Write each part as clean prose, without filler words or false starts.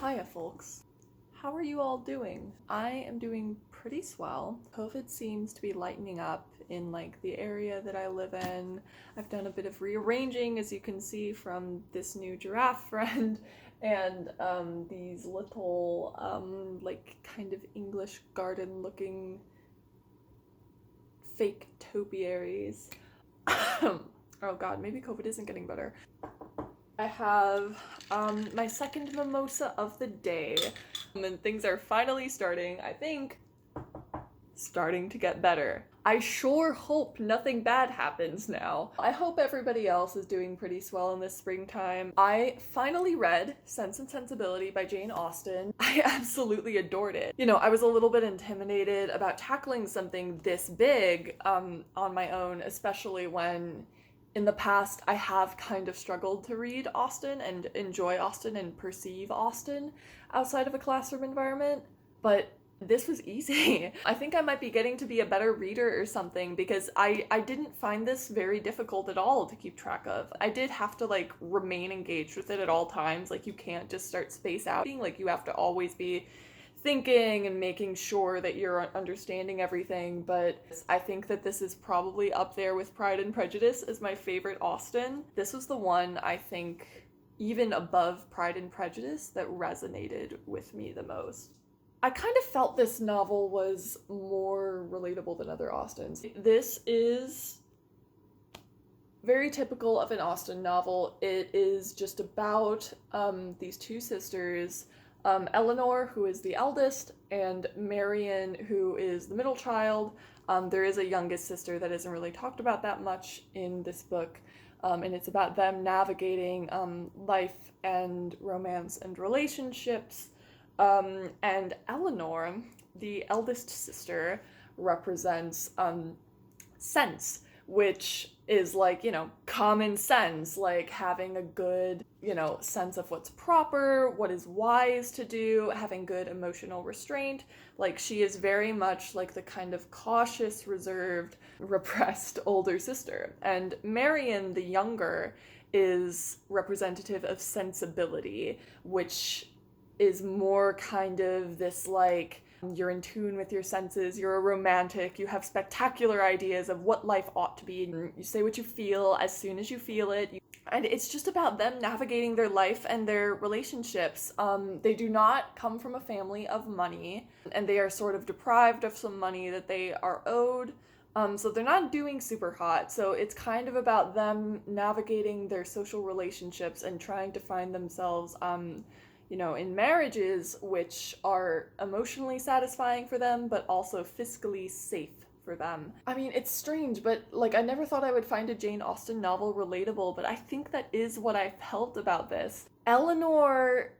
Hiya, folks. How are you all doing? I am doing pretty swell. COVID seems to be lightening up in the area that I live in. I've done a bit of rearranging, as you can see from this new giraffe friend, and these little kind of English garden looking fake topiaries. Oh god, maybe COVID isn't getting better. I have my second mimosa of the day, and things are finally starting, I think, starting to get better. I sure hope nothing bad happens now. I hope everybody else is doing pretty swell in this springtime. I finally read Sense and Sensibility by Jane Austen. I absolutely adored it. You know, I was a little bit intimidated about tackling something this big on my own, especially when in the past, I have kind of struggled to read Austen and enjoy Austen and perceive Austen outside of a classroom environment, but this was easy. I think I might be getting to be a better reader or something because I didn't find this very difficult at all to keep track of. I did have to remain engaged with it at all times. You can't just start space outing. You have to always be thinking and making sure that you're understanding everything, but I think that this is probably up there with Pride and Prejudice as my favorite Austen. This was the one, I think, even above Pride and Prejudice, that resonated with me the most. I kind of felt this novel was more relatable than other Austens. This is very typical of an Austen novel. It is just about these two sisters, Eleanor, who is the eldest, and Marian, who is the middle child. There is a youngest sister that isn't really talked about that much in this book, and it's about them navigating life and romance and relationships. And Eleanor, the eldest sister, represents sense, which is common sense, having a good, sense of what's proper, what is wise to do, having good emotional restraint. She is very much the kind of cautious, reserved, repressed older sister. And Marian, the younger, is representative of sensibility, which is more kind of this you're in tune with your senses, you're a romantic, you have spectacular ideas of what life ought to be, and you say what you feel as soon as you feel it. And it's just about them navigating their life and their relationships. They do not come from a family of money, and they are sort of deprived of some money that they are owed. So they're not doing super hot. So it's kind of about them navigating their social relationships and trying to find themselves in marriages which are emotionally satisfying for them, but also fiscally safe for them. I mean, it's strange, but I never thought I would find a Jane Austen novel relatable, but I think that is what I felt about this. Eleanor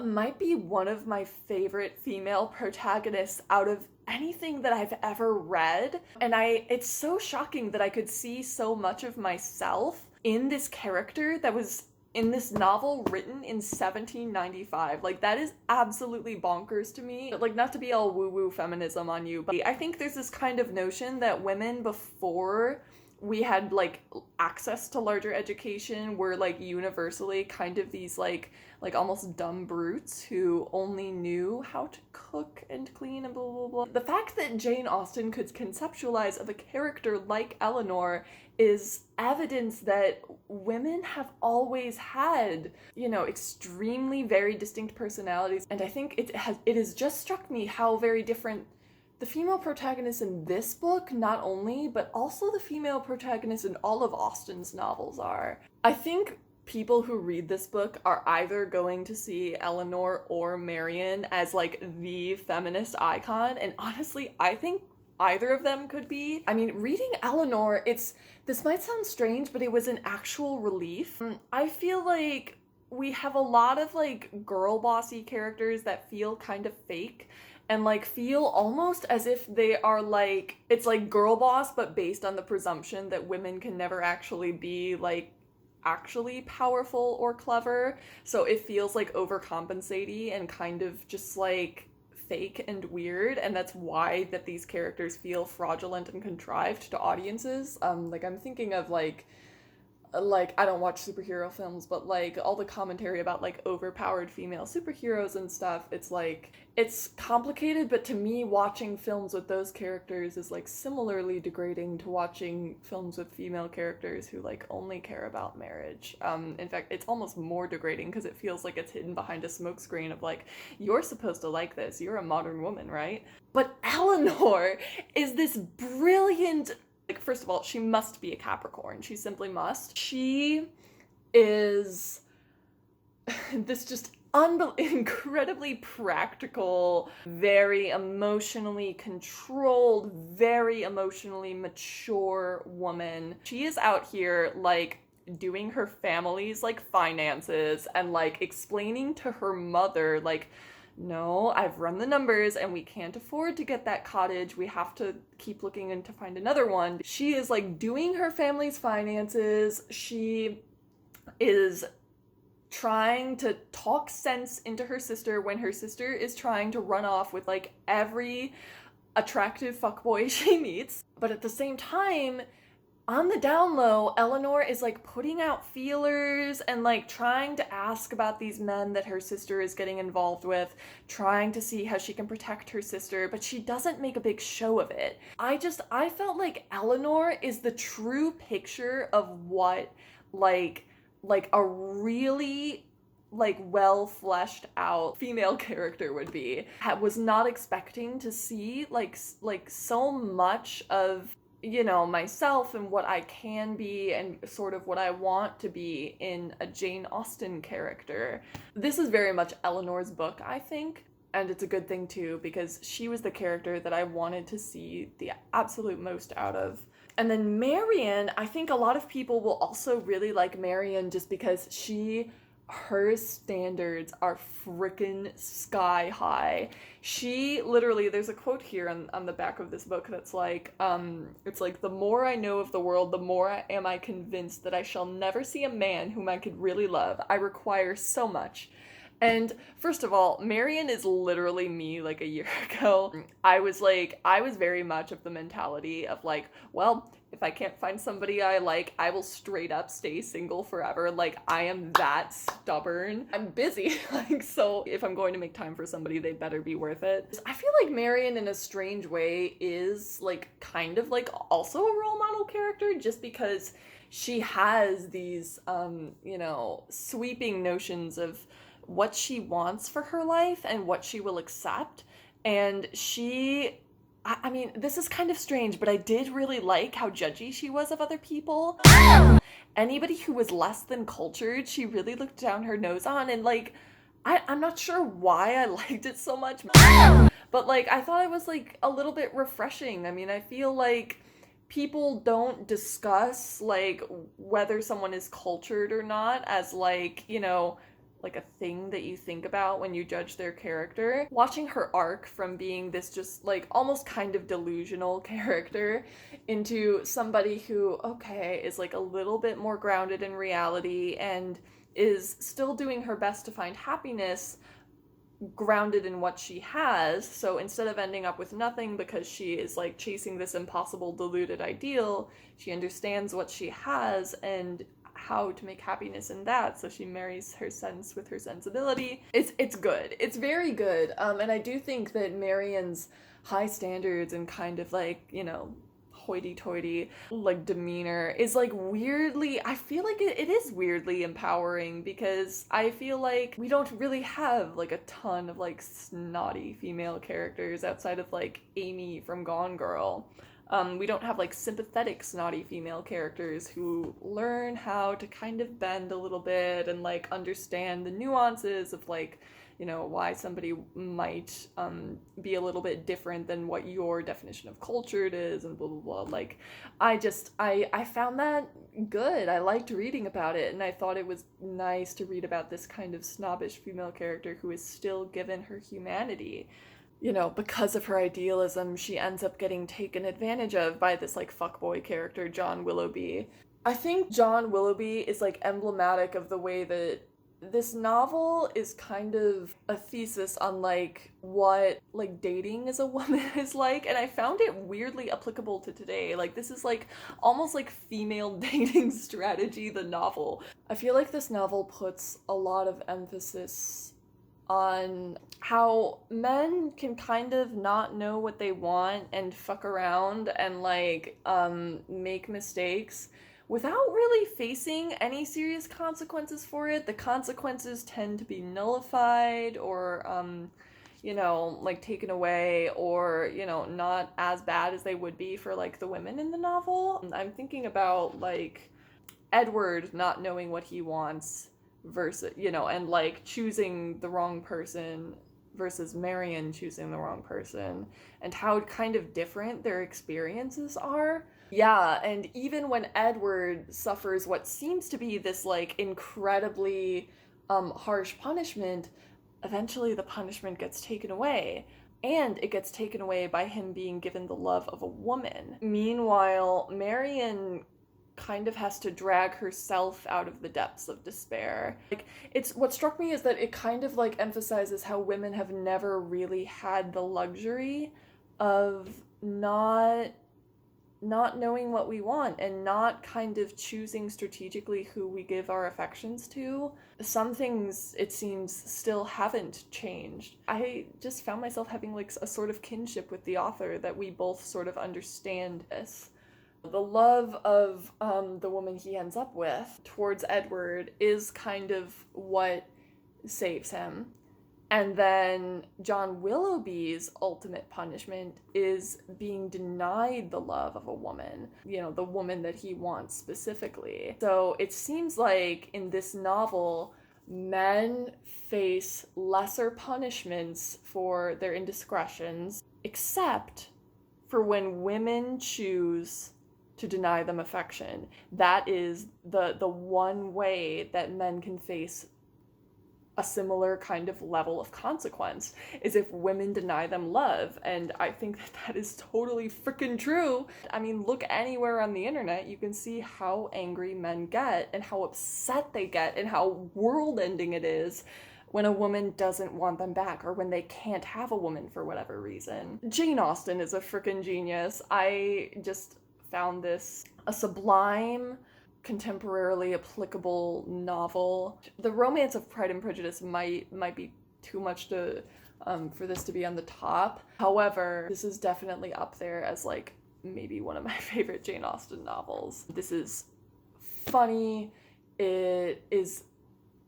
might be one of my favorite female protagonists out of anything that I've ever read, and it's so shocking that I could see so much of myself in this character that was in this novel written in 1795. That is absolutely bonkers to me. Not to be all woo-woo feminism on you, but I think there's this kind of notion that women, before we had access to larger education, were universally kind of these almost dumb brutes who only knew how to cook and clean and blah blah blah. The fact that Jane Austen could conceptualize of a character like Eleanor is evidence that women have always had, extremely very distinct personalities. And I think it has just struck me how very different the female protagonists in this book, not only, but also the female protagonists in all of Austen's novels are. I think people who read this book are either going to see Eleanor or Marian as the feminist icon, and honestly, I think either of them could be. I mean, reading Eleanor, this might sound strange, but it was an actual relief. I feel we have a lot of girl bossy characters that feel kind of fake and feel almost as if they are it's girl boss, but based on the presumption that women can never actually be actually powerful or clever. So it feels overcompensating and kind of just fake and weird, and that's why that these characters feel fraudulent and contrived to audiences. I'm thinking of like, I don't watch superhero films, but like all the commentary about like overpowered female superheroes and stuff, it's like it's complicated, but to me watching films with those characters is like similarly degrading to watching films with female characters who like only care about marriage. In fact, it's almost more degrading because it feels like it's hidden behind a smokescreen of like, you're supposed to like this, you're a modern woman, right? But Eleanor is this brilliant, like, first of all, she must be a Capricorn. She simply must. She is this just incredibly practical, very emotionally controlled, very emotionally mature woman. She is out here, like, doing her family's, like, finances and, like, explaining to her mother, like, no, I've run the numbers and we can't afford to get that cottage. We have to keep looking and to find another one. She is like doing her family's finances. She is trying to talk sense into her sister when her sister is trying to run off with like every attractive fuckboy she meets. But at the same time, on the down low, Eleanor is like putting out feelers and like trying to ask about these men that her sister is getting involved with, trying to see how she can protect her sister, but she doesn't make a big show of it. I felt like Eleanor is the true picture of what like a really like well fleshed out female character would be. I was not expecting to see like so much of, you know, myself and what I can be and sort of what I want to be in a Jane Austen character. This is very much Eleanor's book, I think, and it's a good thing too because she was the character that I wanted to see the absolute most out of. And then Marian, I think a lot of people will also really like Marian just because her standards are freaking sky high. She literally, there's a quote here on the back of this book that's like, it's like, the more I know of the world, the more am I convinced that I shall never see a man whom I could really love. I require so much. And first of all, Marian is literally me like a year ago. I was very much of the mentality of like, well, if I can't find somebody I like, I will straight up stay single forever. Like, I am that stubborn. I'm busy. Like, so if I'm going to make time for somebody, they better be worth it. I feel like Marian, in a strange way, is like kind of like also a role model character just because she has these, you know, sweeping notions of what she wants for her life and what she will accept. And I mean, this is kind of strange, but I did really like how judgy she was of other people. Anybody who was less than cultured, she really looked down her nose on, and like, I'm not sure why I liked it so much, but like, I thought it was like a little bit refreshing. I mean, I feel like people don't discuss like whether someone is cultured or not as like, you know, like a thing that you think about when you judge their character. Watching her arc from being this just like almost kind of delusional character into somebody who, okay, is like a little bit more grounded in reality and is still doing her best to find happiness grounded in what she has. So instead of ending up with nothing because she is like chasing this impossible deluded ideal, she understands what she has and how to make happiness in that, so she marries her sense with her sensibility. It's good. It's very good. And I do think that Marian's high standards and kind of like, you know, hoity-toity like demeanor is like weirdly, I feel like it is weirdly empowering because I feel like we don't really have like a ton of like snotty female characters outside of like Amy from Gone Girl. We don't have like sympathetic snotty female characters who learn how to kind of bend a little bit and like understand the nuances of like, you know, why somebody might be a little bit different than what your definition of cultured is and blah blah blah. Like, I found that good. I liked reading about it, and I thought it was nice to read about this kind of snobbish female character who is still given her humanity. You know, because of her idealism, she ends up getting taken advantage of by this, like, fuckboy character, John Willoughby. I think John Willoughby is, like, emblematic of the way that this novel is kind of a thesis on like what like dating as a woman is like, and I found it weirdly applicable to today. Like this is like almost like female dating strategy, the novel. I feel like this novel puts a lot of emphasis on how men can kind of not know what they want and fuck around and like make mistakes without really facing any serious consequences for it. The consequences tend to be nullified or you know, like taken away, or you know, not as bad as they would be for like the women in the novel. I'm thinking about like Edward not knowing what he wants versus, you know, and like choosing the wrong person versus Marion choosing the wrong person, and how kind of different their experiences are. Yeah, and even when Edward suffers what seems to be this like incredibly harsh punishment, eventually the punishment gets taken away. And it gets taken away by him being given the love of a woman. Meanwhile, Marion kind of has to drag herself out of the depths of despair. Like, it's what struck me is that it kind of like emphasizes how women have never really had the luxury of not knowing what we want and not kind of choosing strategically who we give our affections to. Some things, it seems, still haven't changed. I just found myself having like a sort of kinship with the author, that we both sort of understand this. The love of the woman he ends up with towards Edward is kind of what saves him. And then John Willoughby's ultimate punishment is being denied the love of a woman, you know, the woman that he wants specifically. So it seems like in this novel, men face lesser punishments for their indiscretions, except for when women choose to deny them affection. That is the one way that men can face a similar kind of level of consequence, is if women deny them love. And I think that that is totally freaking true. I mean, look anywhere on the internet, you can see how angry men get and how upset they get and how world-ending it is when a woman doesn't want them back, or when they can't have a woman for whatever reason. Jane Austen is a freaking genius. I just found this a sublime, contemporarily applicable novel. The romance of Pride and Prejudice might be too much to for this to be on the top. However, this is definitely up there as like maybe one of my favorite Jane Austen novels. This is funny. It is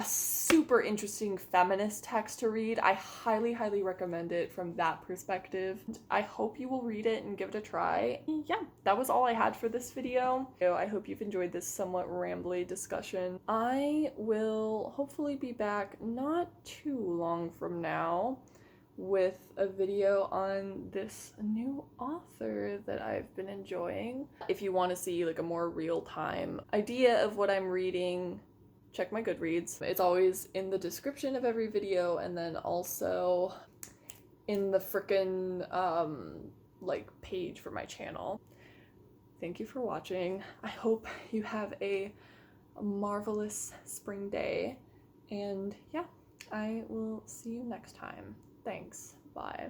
a super interesting feminist text to read. I highly, highly recommend it from that perspective. I hope you will read it and give it a try. Yeah, that was all I had for this video. I hope you've enjoyed this somewhat rambly discussion. I will hopefully be back not too long from now with a video on this new author that I've been enjoying. If you want to see like a more real-time idea of what I'm reading, check my Goodreads. It's always in the description of every video, and then also in the frickin' like page for my channel. Thank you for watching. I hope you have a marvelous spring day, and yeah, I will see you next time. Thanks. Bye.